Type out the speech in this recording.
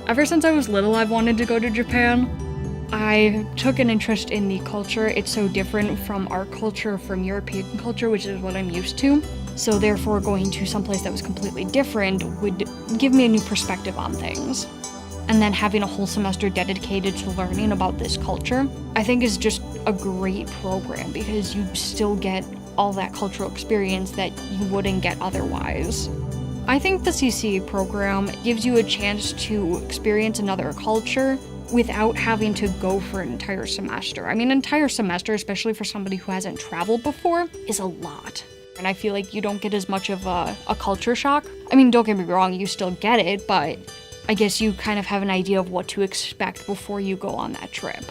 Ever since I was little, I've wanted to go to Japan. I took an interest in the culture. It's so different from our culture, from European culture, which is what I'm used to. So therefore, going to someplace that was completely different would give me a new perspective on things. And then having a whole semester dedicated to learning about this culture, I think is just a great program because you still get all that cultural experience that you wouldn't get otherwise. I think the CCE program gives you a chance to experience another culture without having to go for an entire semester. I mean, an entire semester, especially for somebody who hasn't traveled before, is a lot. And I feel like you don't get as much of a culture shock. I mean, don't get me wrong, you still get it, but I guess you kind of have an idea of what to expect before you go on that trip.